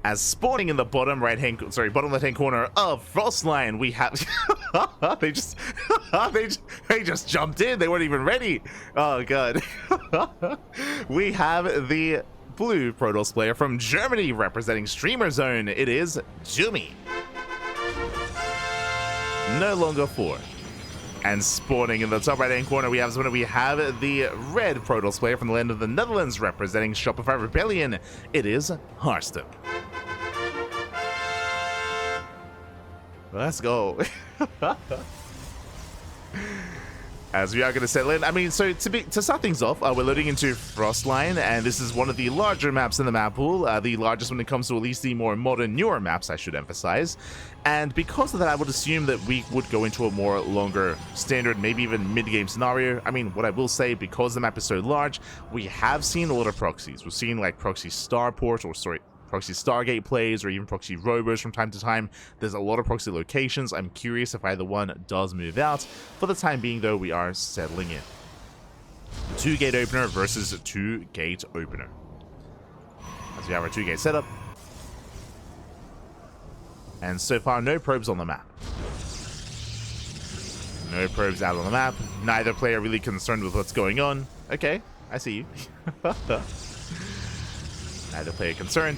As spawning in the bottom left-hand corner of Frostline, we have they just they just jumped in. They weren't even ready. Oh god. We have the blue Protoss player from Germany representing Streamer Zone. It is Jumy. No longer 4. And spawning in the top right-hand corner, we have the red Protoss player from the land of the Netherlands representing Shopify Rebellion. It is Harstem. Let's go. As we are going to settle in. I mean, so to start things off, we're loading into Frostline, and this is one of the larger maps in the map pool, the largest when it comes to at least the more modern, newer maps, I should emphasize. And because of that, I would assume that we would go into a more longer standard, maybe even mid-game scenario. I mean, what I will say, because the map is so large, we have seen a lot of proxies. We've seen like proxy starport, proxy Stargate plays, or even proxy robos from time to time. There's a lot of proxy locations. I'm curious if either one does move out. For the time being, though, we are settling in. 2-gate opener versus 2-gate opener. As we have our 2-gate setup. And so far, no probes on the map. No probes out on the map. Neither player really concerned with what's going on. Okay, I see you. Neither player concerned.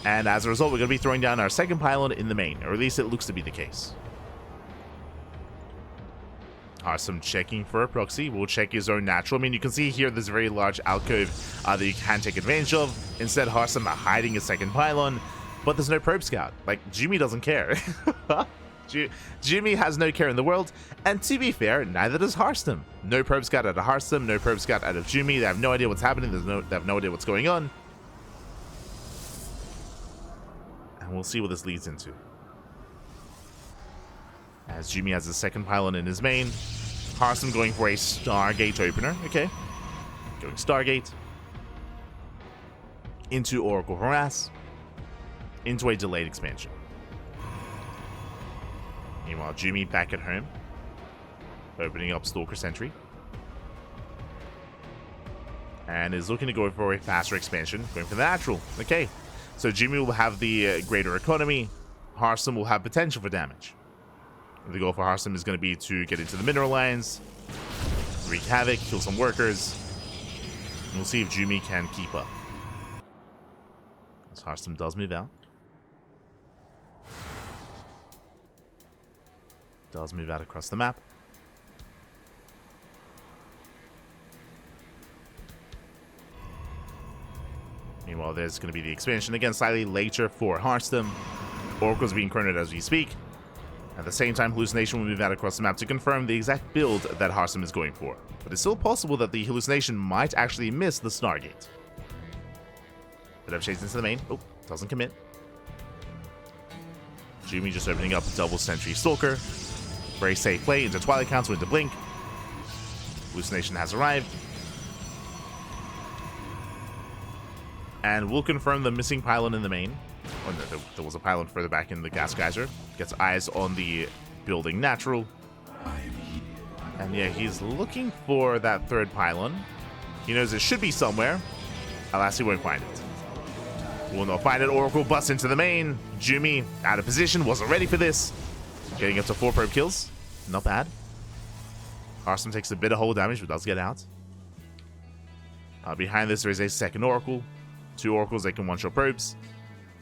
And as a result, we're going to be throwing down our second pylon in the main, or at least it looks to be the case. Harstem checking for a proxy. We'll check his own natural. I mean, you can see here there's a very large alcove that you can take advantage of. Instead, Harstem hiding his second pylon, but there's no probe scout. Like, Jumy doesn't care. Jumy has no care in the world, and to be fair, neither does Harstem. No probe scout out of Harstem, no probe scout out of Jumy. They have no idea what's happening. They have no idea what's going on. And we'll see what this leads into. As Jumy has his second pylon in his main, Harstem going for a Stargate opener. Okay. Going Stargate. Into Oracle Harass. Into a delayed expansion. Meanwhile, Jumy back at home. Opening up Stalker Sentry. And is looking to go for a faster expansion. Going for the natural. Okay. So Jumy will have the greater economy. Harstem will have potential for damage. The goal for Harstem is going to be to get into the mineral lines, wreak havoc, kill some workers. And we'll see if Jumy can keep up. As Harstem does move out. Does move out across the map. Meanwhile, there's going to be the expansion again slightly later for Harstem. Oracle's being cornered as we speak. At the same time, Hallucination will move out across the map to confirm the exact build that Harstem is going for. But it's still possible that the Hallucination might actually miss the Stargate. Bit of chase into the main. Oh, doesn't commit. Jumy just opening up double Sentry Stalker. Very safe play into Twilight Council, into Blink. Hallucination has arrived. And we'll confirm the missing pylon in the main. Oh no, there was a pylon further back in the gas geyser. Gets eyes on the building natural. And yeah, he's looking for that third pylon. He knows it should be somewhere. Alas, he won't find it. Will not find it. Oracle busts into the main. Jumy out of position, wasn't ready for this. Getting up to 4 probe kills. Not bad. Harstem takes a bit of hull damage, but does get out. Behind this, there is a second Oracle. 2 Oracles, they can one-shot probes.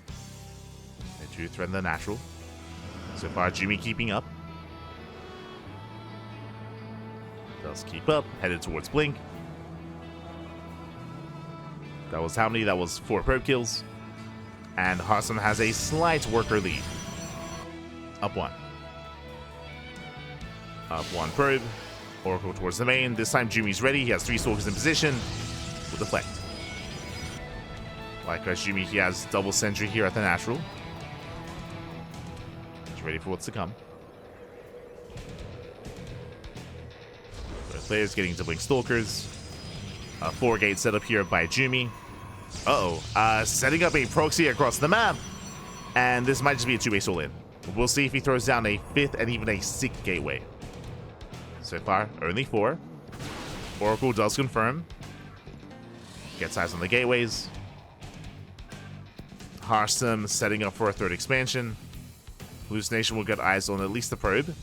They do threaten the natural. So far, Jumy keeping up. Does keep up. Headed towards Blink. That was how many? That was 4 probe kills. And Harstem has a slight worker lead. Up 1. Up 1 probe. Oracle towards the main. This time Jumy's ready. He has 3 Stalkers in position. Will deflect. Likewise, Jumy, he has double Sentry here at the natural. He's ready for what's to come. Both players getting to Blink Stalkers. A 4-gate setup here by Jumy. Setting up a proxy across the map. And this might just be a 2-way all-in. We'll see if he throws down a 5th and even a 6th gateway. So far, only 4. Oracle does confirm. Gets eyes on the gateways. Harstem setting up for a third expansion. Hallucination will get eyes on at least the probe.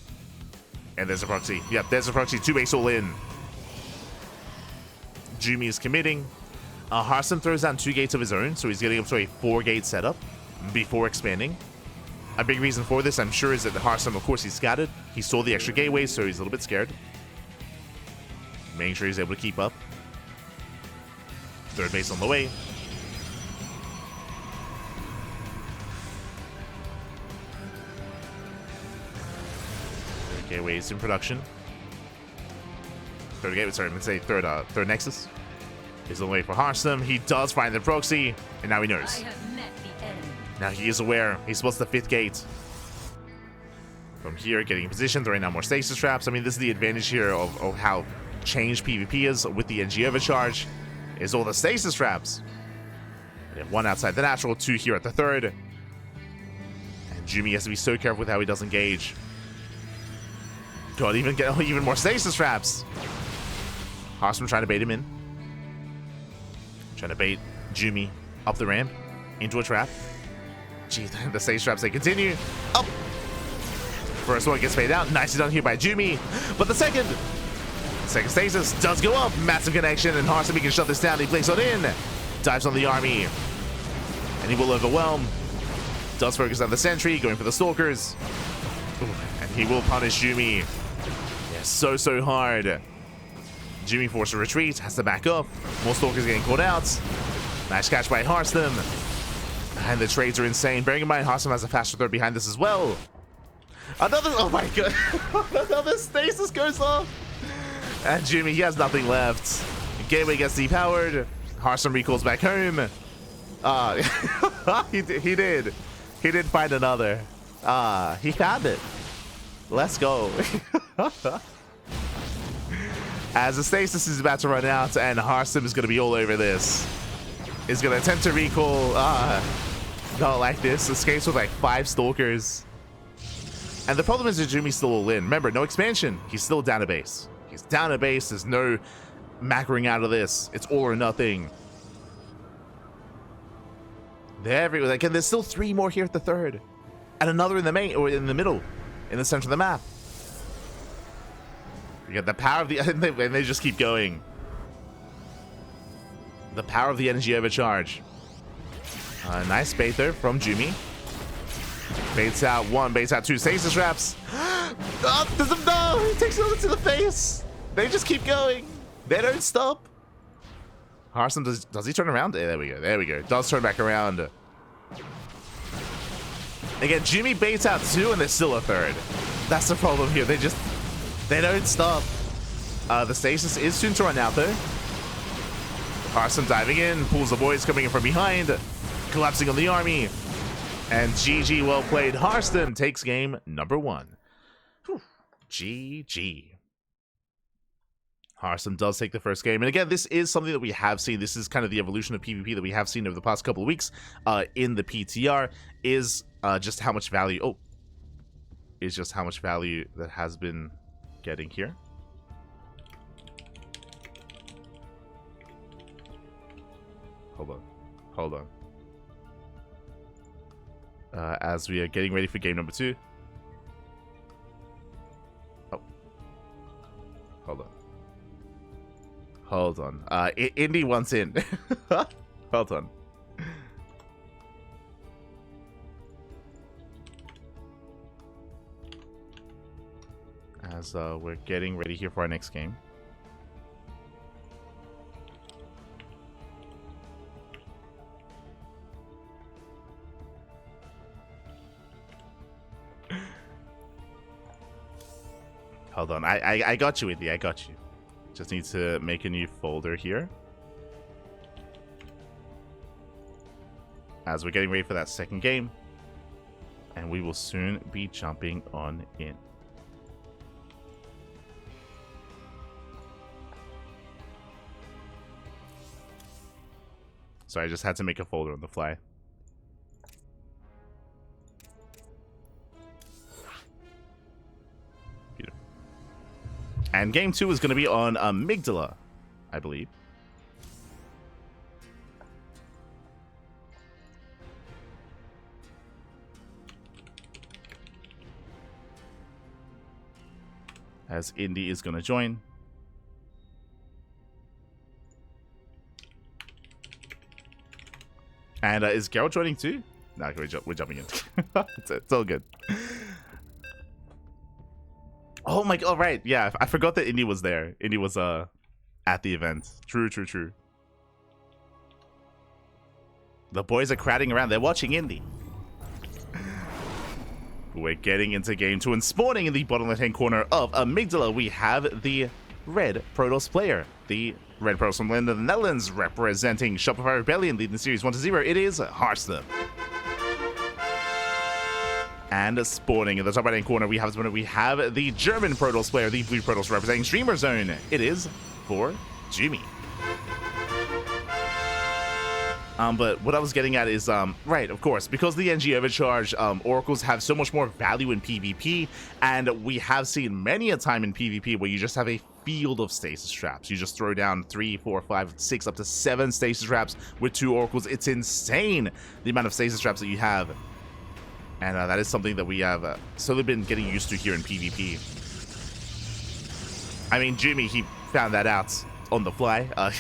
And there's a proxy. Yep, there's a proxy. 2 base all in. Jumy is committing. Harstem throws down 2 gates of his own, so he's getting up to a 4-gate setup before expanding. A big reason for this, I'm sure, is that the Harstem, of course, he's scattered. He saw the extra gateways, so he's a little bit scared. Making sure he's able to keep up. Third base on the way. Third gateways in production. Third gateway, sorry, I'm gonna say third nexus is on the way for Harstem. He does find the proxy, and now he knows. Now he is aware. He's supposed to 5th gate. From here, getting in position, throwing down more stasis traps. I mean, this is the advantage here of how changed PvP is with the NG overcharge, is all the stasis traps. We have 1 outside the natural, 2 here at the 3rd. And Jumy has to be so careful with how he does engage. God, even more stasis traps. Harstem trying to bait him in. Trying to bait Jumy up the ramp into a trap. Gee, the stasis traps, they continue. Up. First one gets faded out. Nicely done here by Jumy. But the second stasis does go up. Massive connection, and Harstem, he can shut this down. He plays on in. Dives on the army. And he will overwhelm. Does focus on the sentry, going for the stalkers. Ooh, and he will punish Jumy. Yeah, so hard. Jumy forced to retreat, has to back up. More stalkers getting caught out. Nice catch by Harstem. And the trades are insane. Bearing in mind, Harstem has a faster third behind this as well. Another, oh my god. Another stasis goes off. And Jumy, he has nothing left. Gateway gets depowered. Harstem recalls back home. He did. He did find another. He found it. Let's go. As the stasis is about to run out, and Harstem is going to be all over this. Is going to attempt to recall. Not like this. Escapes with like 5 stalkers. And the problem is that Jumy's still all in. Remember, no expansion. He's still down a base. He's down a base. There's no macroing out of this. It's all or nothing. They're everywhere. Again, there's still 3 more here at the 3rd. And another in the main, or in the middle. In the center of the map. You got the power of the... and they just keep going. The power of the energy overcharge. Nice bait there from Jumy. Baits out 1, baits out 2 stasis traps. No, he takes it to the face. They just keep going. They don't stop. Harstem, does he turn around? Yeah, there we go. There we go. Does turn back around. Again, Jumy baits out 2 and there's still a 3rd. That's the problem here. They don't stop. The stasis is soon to run out though. Harstem diving in, pulls the boys coming in from behind, collapsing on the army. And GG, well played. Harstem takes game number 1. Whew. GG. Harstem does take the first game. And again, this is something that we have seen. This is kind of the evolution of PvP that we have seen over the past couple of weeks in the PTR, is just how much value... Oh. Is just how much value that has been getting here. Hold on. As we are getting ready for game number 2. Oh. Hold on. Indy wants in. Hold on. As we're getting ready here for our next game. Hold on, I got you, Indy, I got you. Just need to make a new folder here. As we're getting ready for that second game. And we will soon be jumping on in. So I just had to make a folder on the fly. Beautiful. And game 2 is going to be on Amygdala, I believe. as Indy is going to join. And is Geralt joining too? No, we're jumping in. It's all good. Oh my god, right. Yeah, I forgot that Indy was there. Indy was at the event. True. The boys are crowding around. They're watching Indy. We're getting into game 2 and spawning in the bottom left-hand corner of Amygdala. We have the red Protoss player. The red Protoss from the Netherlands representing Shopify Rebellion, leading the series 1-0. It is Harstem. And spawning in the top right-hand corner, we have the German Protoss player, the blue Protoss representing Streamer Zone. It is for Jumy. But what I was getting at is, right, of course, because the NG overcharge, oracles have so much more value in PvP, and we have seen many a time in PvP where you just have a field of stasis traps. You just throw down 3, 4, 5, 6, up to 7 stasis traps with 2 oracles. It's insane, the amount of stasis traps that you have. And that is something that we have slowly been getting used to here in PvP. I mean, Jumy, he found that out on the fly. Oh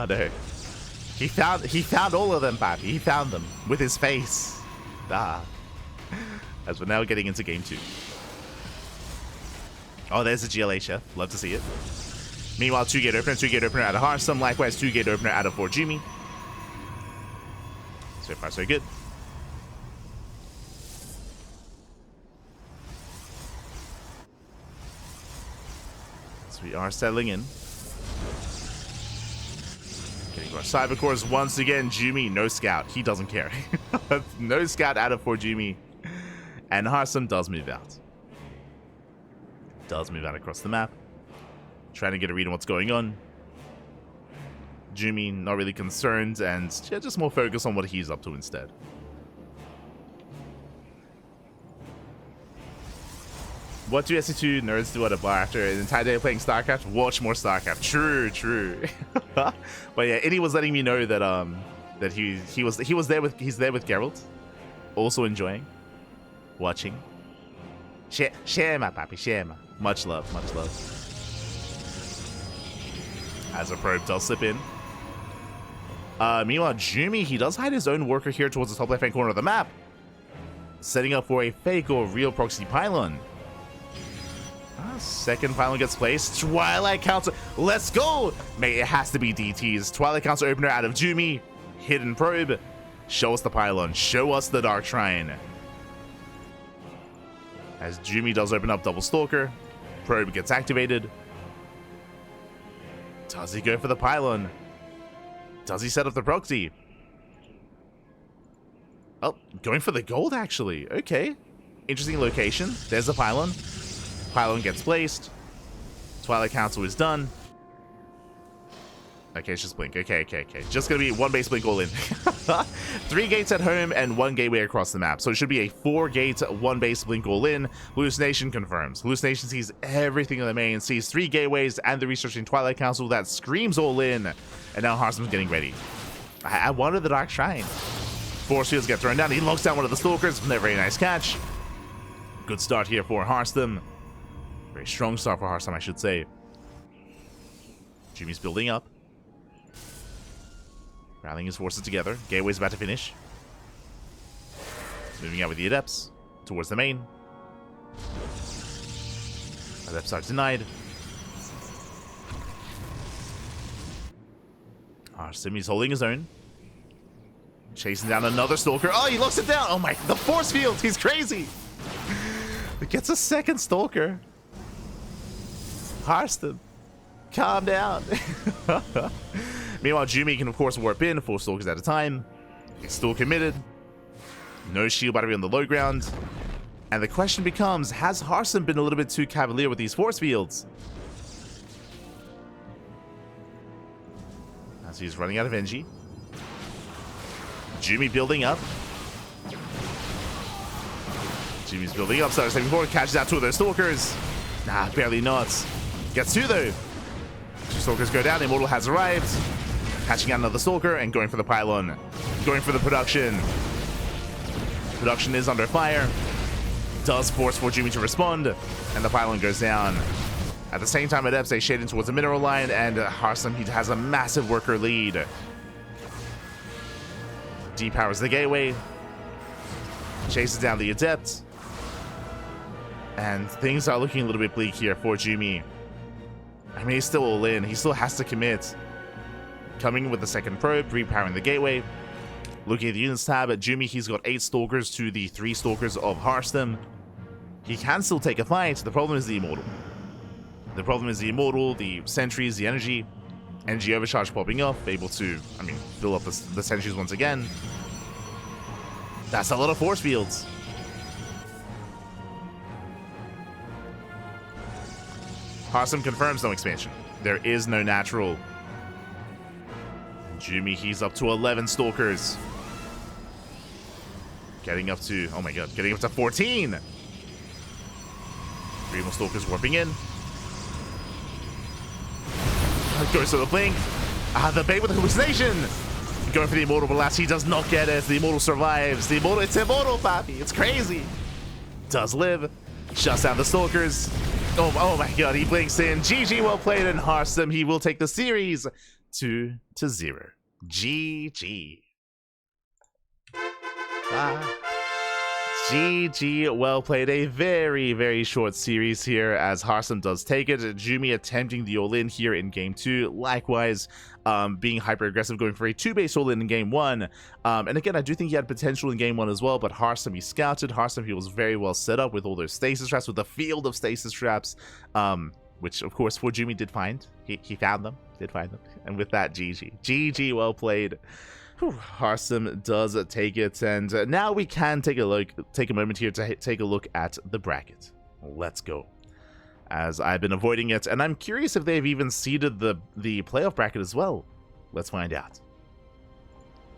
no. He found all of them, Pappy. He found them with his face. As we're now getting into game 2. Oh, there's the GLA chef. Love to see it. Meanwhile, 2-gate opener out of Harstem. Likewise, 2-gate opener out of 4 Jumy. So far, so good. So we are settling in. Getting our cyber cores once again. Jumy, no scout. He doesn't care. No scout out of 4 Jumy. And Harstem does move out. Does move out across the map. Trying to get a read on what's going on. Jumy not really concerned, and yeah, just more focused on what he's up to instead. What do SC2 nerds do at a bar after an entire day of playing StarCraft? Watch more StarCraft. True. But yeah, Indy was letting me know that that he's there with Geralt, also enjoying, watching. Share my papi, share my. Much love. As a probe does slip in. Meanwhile, Jumy, he does hide his own worker here towards the top left-hand corner of the map, setting up for a fake or real proxy pylon. Second pylon gets placed. Twilight Council. Let's go! Mate, it has to be DTs. Twilight Council opener out of Jumy. Hidden probe. Show us the pylon. Show us the Dark Shrine. As Jumy does open up double stalker. Probe gets activated. Does he go for the pylon? Does he set up the proxy? Oh, going for the gold, actually. Okay. Interesting location. There's the pylon. Pylon gets placed. Twilight Council is done. Okay, it's just blink. Okay. Just gonna be 1 base blink all in. 3 gates at home and 1 gateway across the map. So it should be a 4-gate, 1 base blink all in. Hallucination confirms. Hallucination sees everything in the main, sees 3 gateways and the researching Twilight Council that screams all in. And now Harstem's getting ready. I wanted the Dark Shrine. Force fields get thrown down. He locks down one of the stalkers. Very nice catch. Good start here for Harstem. Very strong start for Harstem, I should say. Jumy's building up. Rallying his forces together. Gateway's about to finish. Moving out with the Adepts towards the main. Adepts are denied. Harstem, he's holding his own. Chasing down another stalker. Oh, he locks it down. Oh my, the force field. He's crazy. It gets a second stalker. Harstem, calm down. Meanwhile, Jumy can, of course, warp in 4 stalkers at a time. He's still committed. No shield battery on the low ground. And the question becomes, has Harstem been a little bit too cavalier with these force fields? As he's running out of energy. Jumy building up. Jumy's building up. Starts taking forward. Catches out 2 of those stalkers. Nah, barely not. Gets 2 though. 2 stalkers go down. Immortal has arrived. Catching out another stalker and going for the pylon. Going for the production. Production is under fire. does force for Jumy to respond, and the pylon goes down. At the same time, Adepts, they shade in towards the mineral line, and Harstem, he has a massive worker lead. Depowers the gateway, chases down the Adept, and things are looking a little bit bleak here for Jumy. I mean, he's still all in. He still has to commit. Coming in with the second probe, repowering the gateway. Looking at the units tab, at Jumy, he's got 8 Stalkers to the 3 Stalkers of Harstem. He can still take a fight. The problem is the Immortal. The problem is the Immortal, the Sentries, the Energy Overcharge popping off, able to, I mean, fill up the Sentries once again. That's a lot of force fields. Harstem confirms no expansion. There is no natural. Jumy, he's up to 11 Stalkers. Getting up to, oh my god, getting up to 14. 3 more Stalkers warping in. Goes to the blink. The bait with the hallucination. Going for the Immortal, but alas, he does not get it. The Immortal survives. The Immortal, it's Immortal, papi. It's crazy. Does live. Shuts down the Stalkers. Oh my god, he blinks in. GG, well played, and Harstem, he will take the series 2-0. GG. GG, well played. A very, very short series here as Harstem does take it. Jumy attempting the all-in here in game 2. Likewise, being hyper-aggressive, going for a 2-base all-in game 1. And again, I do think he had potential in game 1 as well, but Harstem, he scouted. Harstem, he was very well set up with all those stasis traps, with the field of stasis traps, which, of course, for Jumy did find. He found them, did find them. And with that, GG. GG, well played. Harstem does take it, and now we can take a moment here to take a look at the bracket. Let's go. As I've been avoiding it, and I'm curious if they've even seeded the playoff bracket as well. Let's find out.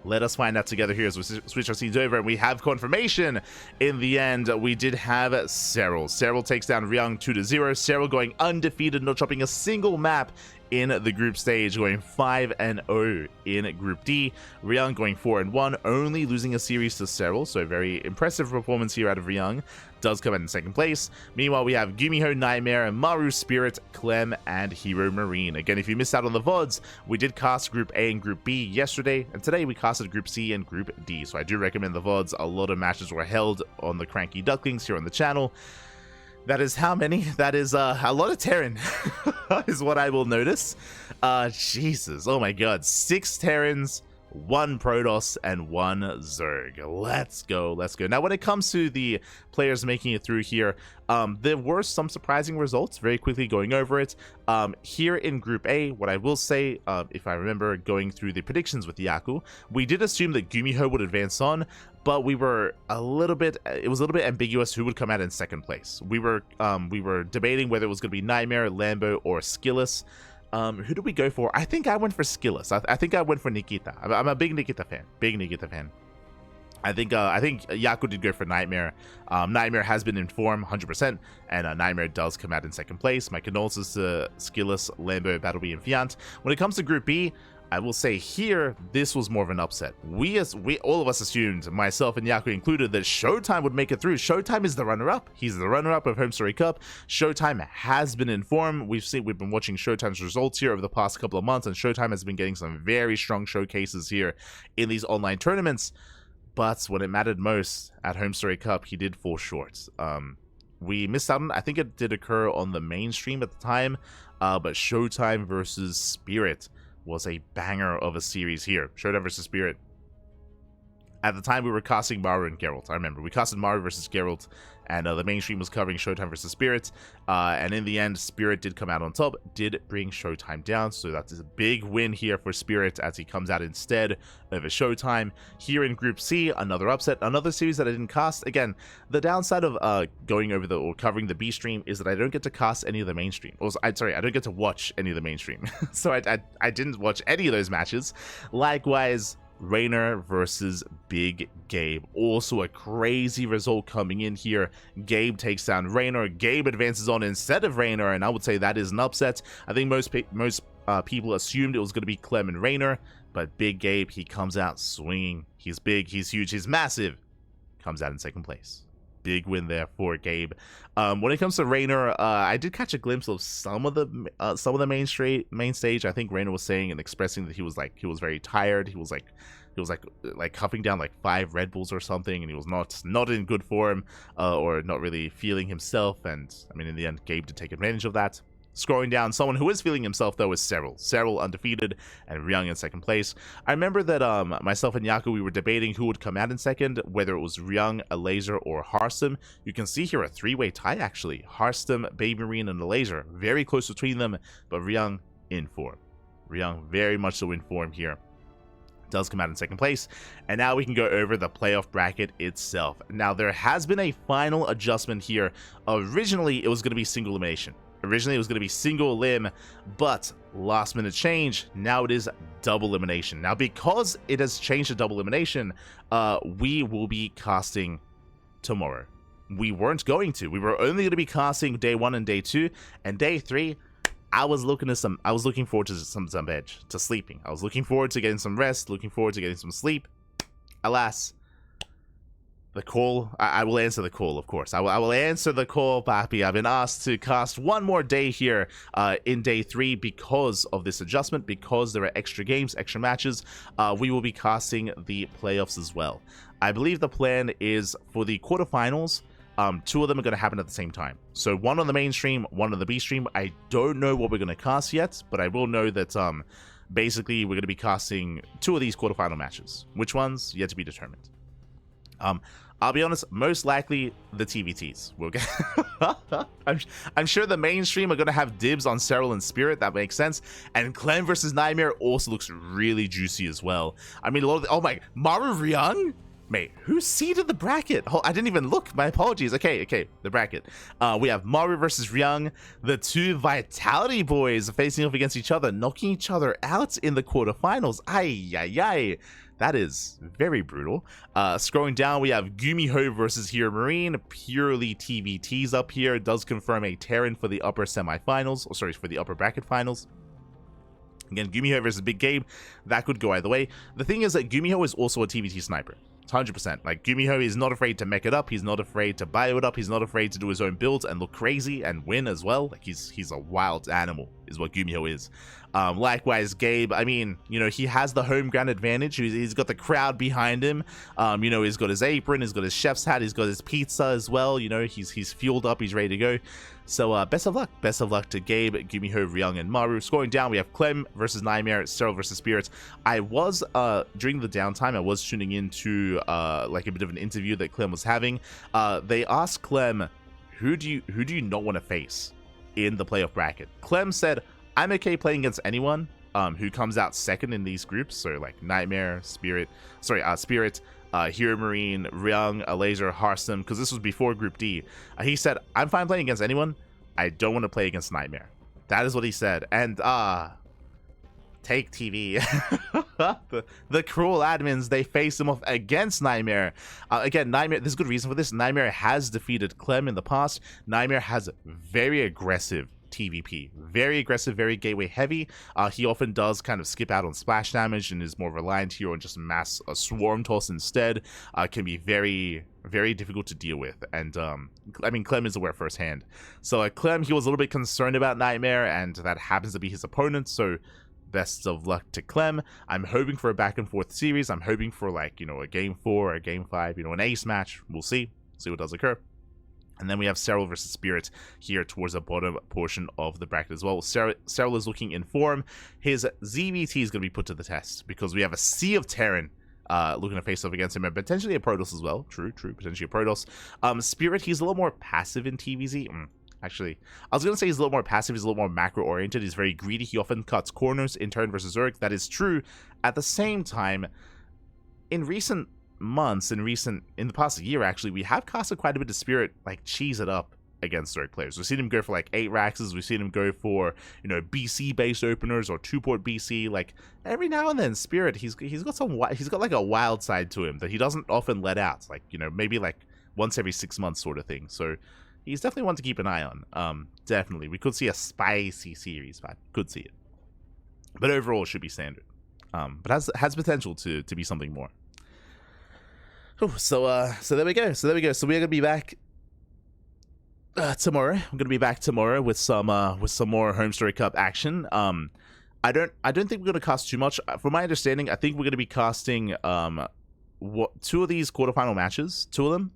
Let us find out together here as we switch our scenes over, and we have confirmation. In the end, we did have Serral. Serral takes down Ryung 2-0. Serral going undefeated, not dropping a single map in the group stage, going 5-0 in Group D. Ryung going 4-1, only losing a series to Serral, so very impressive performance here out of Ryung. Does come in second place. Meanwhile, we have Gumiho, Nightmare, Maru, Spirit, Clem, and Hero Marine. Again, if you missed out on the VODs, we did cast Group A and Group B yesterday, and today we casted Group C and Group D, so I do recommend the VODs. A lot of matches were held on the CranKy Ducklings here on the channel. That is how many? That is a lot of Terran, is what I will notice. Jesus, oh my god, 6 Terrans, 1 Protoss, and 1 Zerg. Let's go, let's go. Now, when it comes to the players making it through here, there were some surprising results, very quickly going over it. Here in Group A, what I will say, if I remember going through the predictions with Yaku, we did assume that Gumiho would advance on, but we were it was a little bit ambiguous who would come out in second place. We were debating whether it was going to be Nightmare, Lambo, or Skillus. Who did we go for? I think I went for Skillus. I think I went for Nikita. I'm a big Nikita fan. I think Yaku did go for Nightmare. Nightmare has been in form 100%, and Nightmare does come out in second place. My condolences to Skillus, Lambo, Battlebee, and Fiant. When it comes to Group B, I will say here, this was more of an upset. We all of us assumed, myself and Yaku included, that Showtime would make it through. Showtime is the runner-up. He's the runner-up of HomeStory Cup. Showtime has been in form. We've been watching Showtime's results here over the past couple of months, and Showtime has been getting some very strong showcases here in these online tournaments. But when it mattered most at HomeStory Cup, he did fall short. We missed out on, I think it did occur on the mainstream at the time, but Showtime versus Spirit was a banger of a series here. Showtime versus Spirit. At the time, we were casting Maru and Geralt. I remember. We casted Maru versus Geralt, and the mainstream was covering Showtime versus Spirit. And in the end, Spirit did come out on top, did bring Showtime down. So that's a big win here for Spirit as he comes out instead over Showtime. Here in Group C, another upset, another series that I didn't cast. Again, the downside of going over or covering the B stream is that I don't get to cast any of the mainstream. I don't get to watch any of the mainstream. So I didn't watch any of those matches. Likewise, Raynor versus Big Gabe. Also a crazy result coming in here. Gabe takes down Raynor. Gabe advances on instead of Raynor, and I would say that is an upset. I think most people assumed it was going to be Clem and Raynor, but Big Gabe, he comes out swinging. He's big, he's huge, he's massive. Comes out in second place. big win there for Gabe. When it comes to Raynor, I did catch a glimpse of some of the main stage. I think Raynor was saying and expressing that he was very tired. He was huffing down like 5 Red Bulls or something, and he was not in good form, or not really feeling himself. And I mean, in the end, Gabe did take advantage of that. Scoring down someone who is feeling himself, though, is Serral. Serral undefeated, and Ryung in second place. I remember that myself and Yaku, we were debating who would come out in second, whether it was Ryung, Alaser, or Harstem. You can see here a 3-way tie, actually. Harstem, Baby Marine, and Alaser. Very close between them, but Ryung in form. Ryung very much so in form here. Does come out in second place. And now we can go over the playoff bracket itself. Now, there has been a final adjustment here. Originally, it was going to be single elimination. Originally, it was going to be single elim, but last minute change, now it is double elimination. Now, because it has changed to double elimination, we will be casting tomorrow. We weren't going to. We were only going to be casting day 1 and day 2, and day 3, I was looking forward to some veg, to sleeping. I was looking forward to getting some rest, looking forward to getting some sleep. Alas, the call, I will answer the call, of course. I will answer the call, Papi. I've been asked to cast one more day here in day 3 because of this adjustment, because there are extra games, extra matches. We will be casting the playoffs as well. I believe the plan is for the quarterfinals, 2 of them are going to happen at the same time. So 1 on the main stream, 1 on the B stream. I don't know what we're going to cast yet, but I will know that basically we're going to be casting 2 of these quarterfinal matches. Which ones? Yet to be determined. I'll be honest, most likely the TVTs. We'll get I'm sure the mainstream are going to have dibs on Serral and Spirit. That makes sense. And Clem versus Nightmare also looks really juicy as well. I mean, a lot of oh my, Maru Ryung? Mate, who seeded the bracket? Oh, I didn't even look. My apologies. Okay, the bracket. We have Maru versus Ryung, the 2 Vitality boys facing off against each other, knocking each other out in the quarterfinals. Ay. That is very brutal. Scrolling down, we have Jumy versus Hero Marine. Purely TVTs up here. It does confirm a Terran for the upper semifinals. Oh, sorry, for the upper bracket finals. Again, Jumy versus Big Gabe. That could go either way. The thing is that Jumy is also a TVT sniper. 100%. Like, Jumy is not afraid to mech it up. He's not afraid to bio it up. He's not afraid to do his own builds and look crazy and win as well. Like, he's a wild animal is what Jumy is. Likewise, Gabe, I mean, you know, he has the home ground advantage. He's got the crowd behind him. You know, he's got his apron, he's got his chef's hat, he's got his pizza as well. You know, he's fueled up, he's ready to go. So best of luck. Best of luck to Gabe, Jumy, Ryung, and Maru. Scoring down, we have Clem versus Nightmare, Serral versus Spirits. I was, during the downtime, I was tuning into like a bit of an interview that Clem was having. They asked Clem, who do you not want to face in the playoff bracket? Clem said, I'm okay playing against anyone who comes out second in these groups. So like Nightmare, Spirit, Hero Marine, Ryung, Alaser, Harstem, because this was before Group D. He said, I'm fine playing against anyone. I don't want to play against Nightmare. That is what he said. And take TV. the cruel admins, they face him off against Nightmare. Again, Nightmare, there's good reason for this. Nightmare has defeated Clem in the past. Nightmare has very aggressive TVP, very aggressive, very gateway heavy. He often does kind of skip out on splash damage and is more reliant here on just mass swarm toss instead. Can be very, very difficult to deal with. And I mean, Clem is aware firsthand. So Clem, he was a little bit concerned about Nightmare, and that happens to be his opponent. So best of luck to Clem. I'm hoping for a back and forth series. I'm hoping for, like, you know, a game 4 or a game 5, you know, an ace match. We'll see what does occur. And then we have Serral versus Spirit here towards the bottom portion of the bracket as well. Serral is looking in form. His ZVT is going to be put to the test because we have a Sea of Terran looking to face off against him, and potentially a Protoss as well. True, potentially a Protoss. Spirit, he's a little more passive in TVZ. Actually, I was going to say he's a little more passive. He's a little more macro-oriented. He's very greedy. He often cuts corners in Terran versus Zerg. That is true. At the same time, in recent months, in the past year, actually, we have casted quite a bit of Spirit, like, cheese it up against Zerg players. We've seen him go for like 8 Raxes. We've seen him go for, you know, BC based openers or 2-port BC. Like, every now and then, Spirit, he's got like a wild side to him that he doesn't often let out. Like, you know, maybe like once every 6 months sort of thing. So he's definitely one to keep an eye on. Definitely, we could see a spicy series, but could see it. But overall, it should be standard. But has potential to be something more. So there we go. So we're gonna be back tomorrow. I'm gonna be back tomorrow with some more HomeStory Cup action. I don't think we're gonna cast too much. From my understanding, I think we're gonna be casting two of these quarterfinal matches, two of them,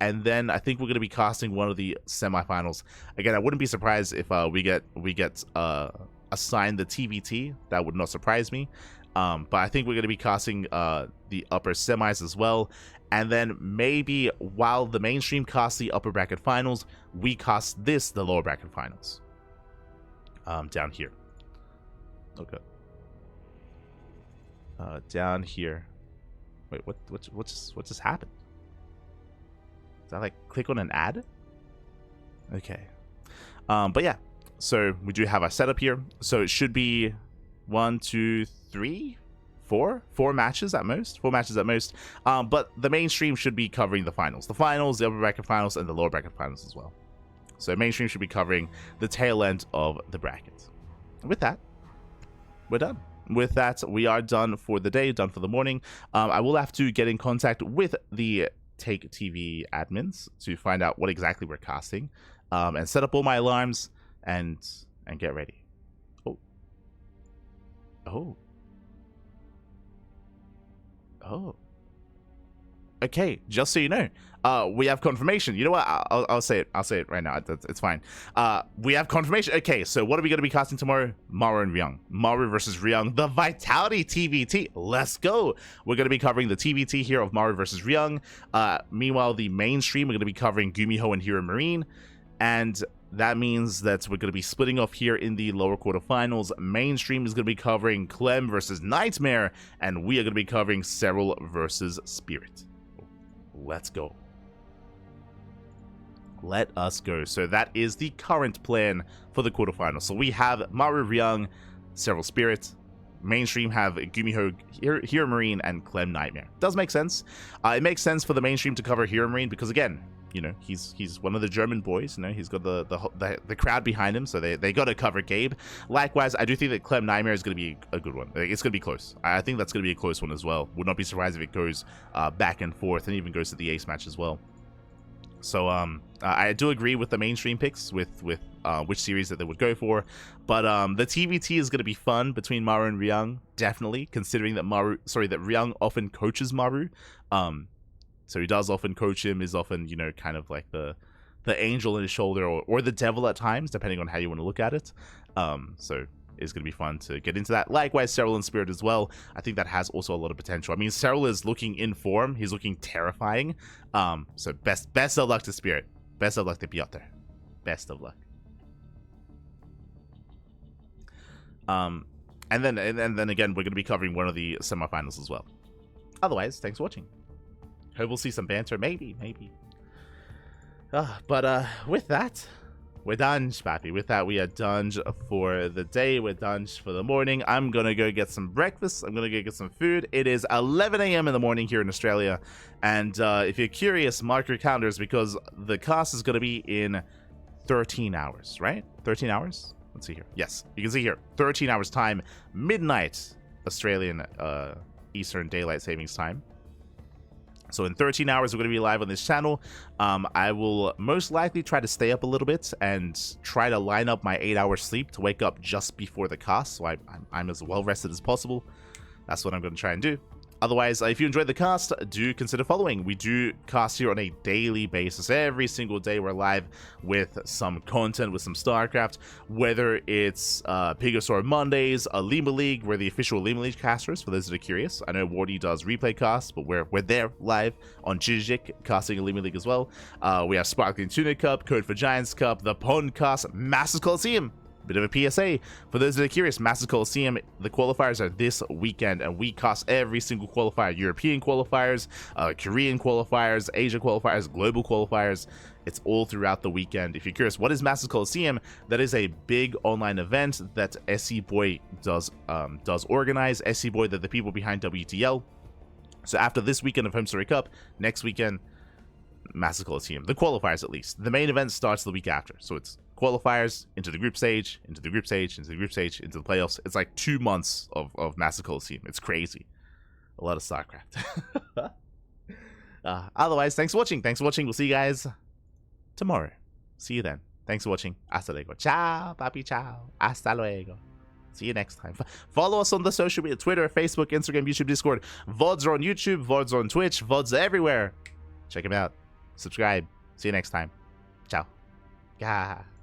and then I think we're gonna be casting one of the semifinals. Again, I wouldn't be surprised if we get assigned the TBT. That would not surprise me. But I think we're gonna be casting the upper semis as well. And then maybe while the mainstream casts the upper bracket finals, we cast the lower bracket finals. Down here. Okay. Down here. Wait, what just happened? Did I like click on an ad? Okay. But yeah. So we do have our setup here. So it should be 1, 2, 3, 4 matches at most. 4 matches at most. But the mainstream should be covering the finals. The finals, the upper bracket finals, and the lower bracket finals as well. So mainstream should be covering the tail end of the bracket. With that, we're done. With that, we are done for the day, done for the morning. I will have to get in contact with the Take TV admins to find out what exactly we're casting, and set up all my alarms and get ready. Oh. Okay, just so you know, we have confirmation. You know what? I'll say it. I'll say it right now. It's fine. We have confirmation. Okay, so what are we going to be casting tomorrow? Maru and Ryung. Maru versus Ryung. The Vitality TVT. Let's go. We're going to be covering the TVT here of Maru versus Ryung. Meanwhile, the mainstream, we're going to be covering Gumiho and Hero Marine. And that means that we're going to be splitting off here in the lower quarterfinals. Mainstream is going to be covering Clem versus Nightmare. And we are going to be covering Serral versus Spirit. Let's go. Let us go. So that is the current plan for the quarterfinals. So we have Maru Ryung, Serral Spirit. Mainstream have Gumiho, Hero Marine, and Clem Nightmare. Does make sense. It makes sense for the mainstream to cover Hero Marine because, again, you know, he's one of the German boys. You know, he's got the crowd behind him, so they got to cover Gabe. Likewise, I do think that Clem Nightmare is going to be a good one. It's going to be close. I think that's going to be a close one as well. Would not be surprised if it goes back and forth and even goes to the ace match as well. So I do agree with the mainstream picks with which series that they would go for, but the TVT is going to be fun between Maru and Ryung, definitely, considering that Ryung often coaches Maru. So he does often coach him, is often, you know, kind of like the angel in his shoulder or the devil at times, depending on how you want to look at it. So it's going to be fun to get into that. Likewise, Serral and Spirit as well. I think that has also a lot of potential. I mean, Serral is looking in form. He's looking terrifying. So best of luck to Spirit. Best of luck to Piotr. Best of luck. And then again, we're going to be covering one of the semifinals as well. Otherwise, thanks for watching. Hope we'll see some banter, maybe. But with that, we're done, Spappy. With that, we are done for the day. We're done for the morning. I'm gonna go get some breakfast. I'm gonna go get some food. It is 11 a.m. in the morning here in Australia, and if you're curious, mark your calendars because the cast is gonna be in 13 hours, right? 13 hours? Let's see here. Yes, you can see here, 13 hours time, midnight Australian Eastern Daylight Savings Time. So in 13 hours, we're going to be live on this channel. I will most likely try to stay up a little bit and try to line up my 8-hour sleep to wake up just before the cast, so I'm as well rested as possible. That's what I'm going to try and do. Otherwise, if you enjoyed the cast, do consider following. We do cast here on a daily basis. Every single day we're live with some content, with some StarCraft, whether it's Pigosaur Mondays, a Lima League. We're the official Lima League casters, for those that are curious. I know Wardy does replay casts, but we're there live on Jijik, casting a Lima League as well. We have Sparkling Tuna Cup, Code for Giants Cup, the Pondcast, Masters Coliseum. Bit of a PSA for those that are curious. Masters Coliseum, the qualifiers are this weekend, and we cast every single qualifier: European qualifiers, Korean qualifiers, Asia qualifiers, global qualifiers. It's all throughout the weekend. If you're curious, what is Masters Coliseum? That is a big online event that SC Boy does organize. SC Boy, they're the people behind WTL. So after this weekend of HomeStory Cup, next weekend, Masters Coliseum. The qualifiers, at least. The main event starts the week after, so it's qualifiers into the group stage, into the group stage, into the group stage, into the playoffs. It's like 2 months of Masters Coliseum. It's crazy. A lot of StarCraft. Otherwise, thanks for watching. Thanks for watching. We'll see you guys tomorrow. See you then. Thanks for watching. Hasta luego. Ciao, papi, ciao. Hasta luego. See you next time. Follow us on the social media, Twitter, Facebook, Instagram, YouTube, Discord. VODs are on YouTube, VODs are on Twitch, VODs are everywhere. Check them out. Subscribe. See you next time. Ciao. Gah.